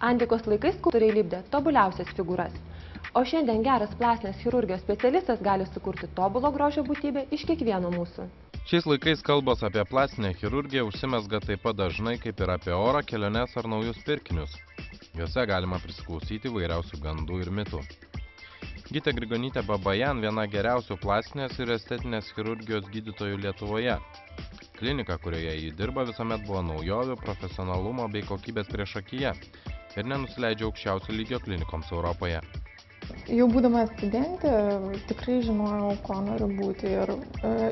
Antikos laikais skulptoriai lipdė tobuliausias figūras, o šiandien geras plastinės chirurgijos specialistas gali sukurti tobulo grožio būtybę iš kiekvieno mūsų. Šiais laikais kalbos apie plastinę chirurgiją užsimezga taip pat dažnai kaip ir apie orą, keliones ar naujus pirkinius. Juose galima prisiklausyti įvairiausių gandų ir mitų. Gytė Grigonytė Babajan viena geriausių plastinės ir estetinės chirurgijos gydytojų Lietuvoje. Klinika, kurioje ji dirba, visuomet buvo naujovių, profesionalumo bei kokybės priešakyje ir nenusileidžia aukščiausio lygio klinikoms Europoje. Jau būdama studentė, tikrai žinojau, ko noriu būti ir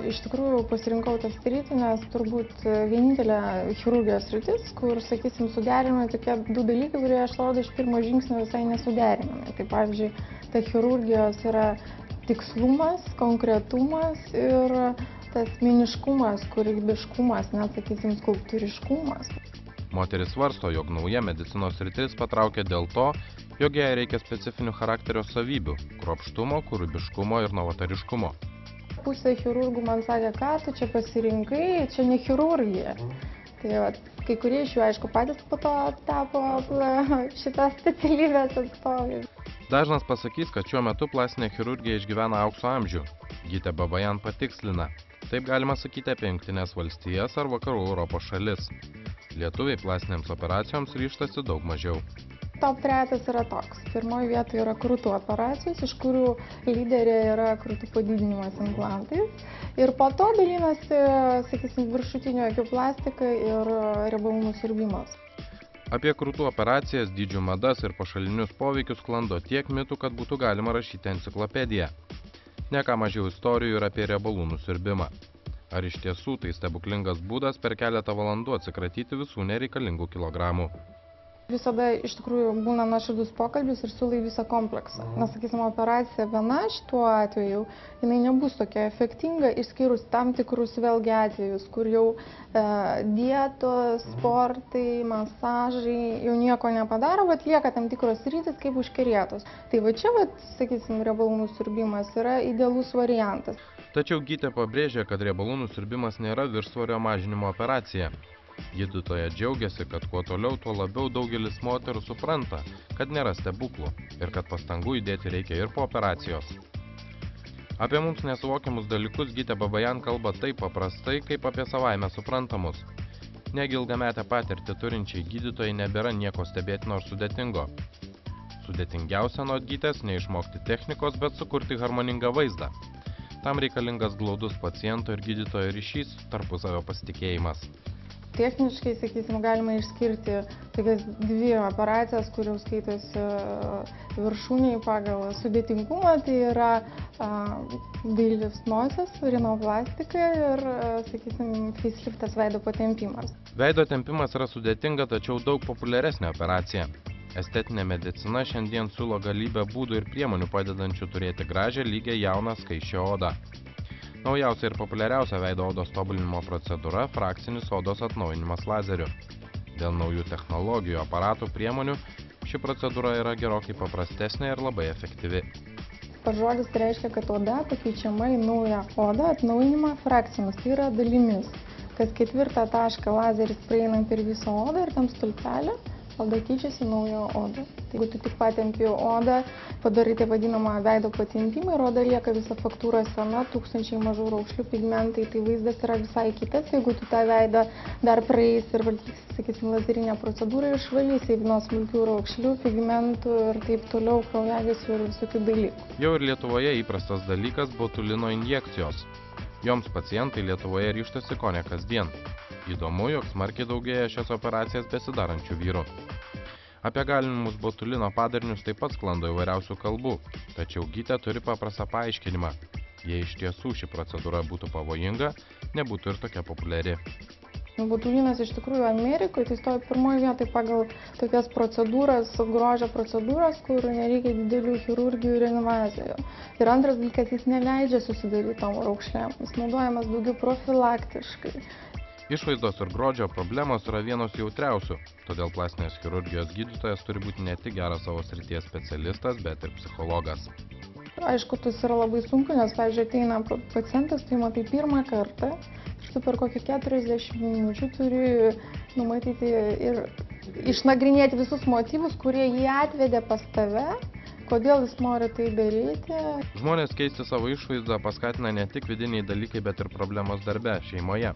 iš tikrųjų pasirinkau tą sritį, nes turbūt vienintelė chirurgijos sritis, kur, sakysim, suderinami tokie du dalykai, kurie, aš atrodo, iš pirmo žingsnio visai nesuderinami. Tai, pavyzdžiui, ta chirurgijos yra tikslumas, konkretumas ir tas meniškumas, kūrybiškumas, net, sakysim, skulptūriškumas. Moteris svarsto, jog nauja medicinos sritis patraukia dėl to, jog jai reikia specifinių charakterio savybių – kruopštumo, kūrybiškumo ir novatariškumo. Pusė chirurgų man sakė, ką tu čia pasirinkai, čia ne chirurgija. Tai kai kurie iš jų, aišku, patys po to tapo šitas specialybės atstovais. Dažnas pasakys, kad šiuo metu plastinė chirurgija išgyvena aukso amžių. Gytė Babajan patikslina. Taip galima sakyti apie Jungtines valstijas ar vakarų Europos šalis. Lietuviai plastinėms operacijoms ryžtasi daug mažiau. Top 3 yra toks. Pirmoje vietoje yra krūtų operacijos, iš kurių lyderė yra krūtų padidinimas implantais. Ir po to dalinasi, sakysim, viršutinio akių plastika ir riebalų nusiurbimas. Apie krūtų operacijas, dydžių madas ir pašalinius poveikius sklando tiek mitų, kad būtų galima rašyti enciklopediją. Ne ką mažiau istorijų ir apie riebalų nusiurbimą. Ar iš tiesų tai stebuklingas būdas per keletą valandų atsikratyti visų nereikalingų kilogramų? Visada iš tikrųjų būna nuoširdus pokalbis ir siūlai visą kompleksą. Nes, sakysim, operacija viena šituo atveju, jinai nebus tokia efektinga, išskyrus tam tikrus vėlgi atvejus, kur jau dietos, sportai, masažai jau nieko nepadaro, bet lieka tam tikros sritys kaip užkerėtos. Tai va čia, sakysim, riebalų nusiurbimas yra idealus variantas. Tačiau Gytė pabrėžia, kad riebalų nusiurbimas nėra viršsvorio mažinimo operacija. Gydytoja džiaugiasi, kad kuo toliau, tuo labiau daugelis moterų supranta, kad nėra stebuklų ir kad pastangų įdėti reikia ir po operacijos. Apie mums nesuvokiamus dalykus Gytė Babajan kalba taip paprastai, kaip apie savaime suprantamus. Negi ilgametę patirtį turinčiai gydytojai nebėra nieko stebėtino ar sudėtingo. Sudėtingiausia nuo Gytės neišmokti technikos, bet sukurti harmoningą vaizdą. Tam reikalingas glaudus paciento ir gydytojo ryšys, tarpusavio pasitikėjimas. Techniškai, sakysim, galima išskirti tokias 2 operacijas, kurių skaitosi viršūniai pagal sudėtingumą. Tai yra dailius nosies, rinoplastika ir, sakysim, faceliftas veido patempimas. Veido tempimas yra sudėtinga, tačiau daug populiaresnė operacija. Estetinė medicina šiandien siūlo galybę būdų ir priemonių padedančių turėti gražią, lygią, jauną, skaisčią odą. Naujausia ir populiariausia veido odos tobulinimo procedūra – frakcinis odos atnaujinimas lazeriu. Dėl naujų technologijų, aparatų, priemonių, ši procedūra yra gerokai paprastesnė ir labai efektyvi. Pats žodis reiškia, kad oda pakeičiama į naują odą, atnaujinimą frakcinis, tai yra dalimis. Kas 4 tašką lazeris praeina per visą odą ir tam stulpelį, oda keičiasi naujo odą. Jeigu tu tik patempi odą, padarai tai vadinamą veido patempimą ir oda lieka visa faktūra sena, tūkstančiai mažų raukšlių pigmentai, tai vaizdas yra visai kitas. Jeigu tu tą veidą dar praeis ir valdysi, sakysim, lazerinę procedūrą, išvalysi nuo smulkių raukšlių, pigmentų ir taip toliau, kraujagyslių ir visokių dalykų. Jau ir Lietuvoje įprastas dalykas botulino injekcijos. Joms pacientai Lietuvoje ryžtasi kone kasdien. Įdomu, jog smarkiai daugėja šias operacijas besidarančių vyrų. Apie galimus botulino padarinius taip pat sklando įvairiausių kalbų, tačiau Gytė turi paprastą paaiškinimą. Jei iš tiesų ši procedūra būtų pavojinga, nebūtų ir tokia populiari. Botulinas iš tikrųjų Amerikoje tai stovi pirmoje vietoje pagal tokias procedūras, grožio procedūras, kur nereikia didelių chirurgijų ir invazijų. Ir antras dalykas, jis neleidžia susidaryti tom raukšlėm, jis naudojamas daugiau profilaktiškai. Išvaizdos ir grožio problemos yra vienos jautriausių, todėl plastinės chirurgijos gydytojas turi būti ne tik geras savo srities specialistas, bet ir psichologas. Aišku, tas yra labai sunku, nes, pavyzdžiui, ateina pacientas, tai matai pirmą kartą ir tu per kokį 40 minučių turi numatyti ir Išnagrinėti visus motyvus, kurie jį atvedė pas tave, kodėl jis nori tai daryti. Žmonės keisti savo išvaizdą paskatina ne tik vidiniai dalykai, bet ir problemos darbe, šeimoje.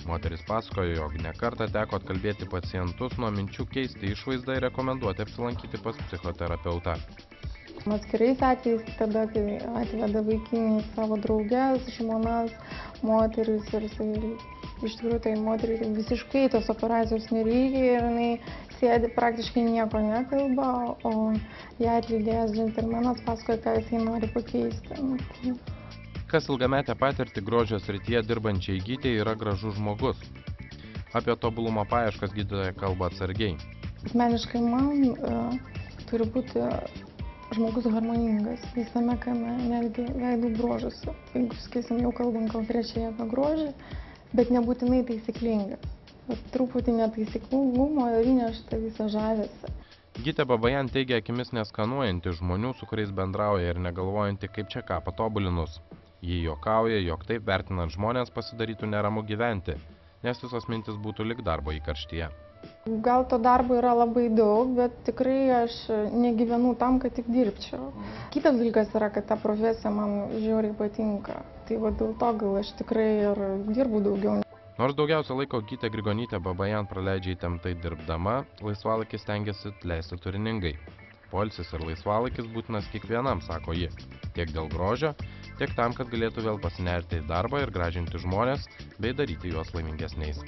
Moteris pasakojo, jog ne kartą teko atkalbėti pacientus nuo minčių keisti išvaizdą ir rekomenduoti apsilankyti pas psichoterapeutą. Atskirais atvejais, tada, kai atveda vaikinį savo drauges, žmonas, moteris ir iš tikrųjų tai moteriai visiškai tos operacijos nereikia ir jinai sėdi praktiškai nieko nekalba, o ją atlydėjęs džentelmenas pasakoja, ką jisai nori pakeisti. Kas ilgametę patirtį grožio srityje dirbančiai gydytojai yra gražus žmogus. Apie tobulumo paieškas gydytoja kalba atsargiai. Asmeniškai man turi būti žmogus harmoningas visame kame, netgi veidų bruožuose. Jeigu, sakysim, jau kalbam konkrečiai apie grožį, bet nebūtinai taisyklinga. Truputį netaisyklingumo ir įnešta visą žavesį. Gydytoja Babajan teigia akimis neskanuojanti žmonių, su kuriais bendrauja ir negalvojanti, kaip čia ką patobulinus. Ji juokauja, jog taip vertinant žmonės pasidarytų neramu gyventi, nes visos mintis būtų lik darbo įkarštyje. Gal to darbo yra labai daug, bet tikrai aš negyvenu tam, kad tik dirbčiau. Kitas dalykas yra, kad ta profesija man žiauriai patinka. Tai va dėl to gal aš tikrai ir dirbu daugiau. Nors daugiausia laiko gydytoja Grigonytė Babajan praleidžia įtemptai dirbdama, laisvalaikis stengiasi leisti turiningai. Poilsis ir laisvalaikis būtinas kiekvienam, sako ji, tiek dėl grožio, tiek tam, kad galėtų vėl pasinerti į darbą ir gražinti žmones, bei daryti juos laimingesniais.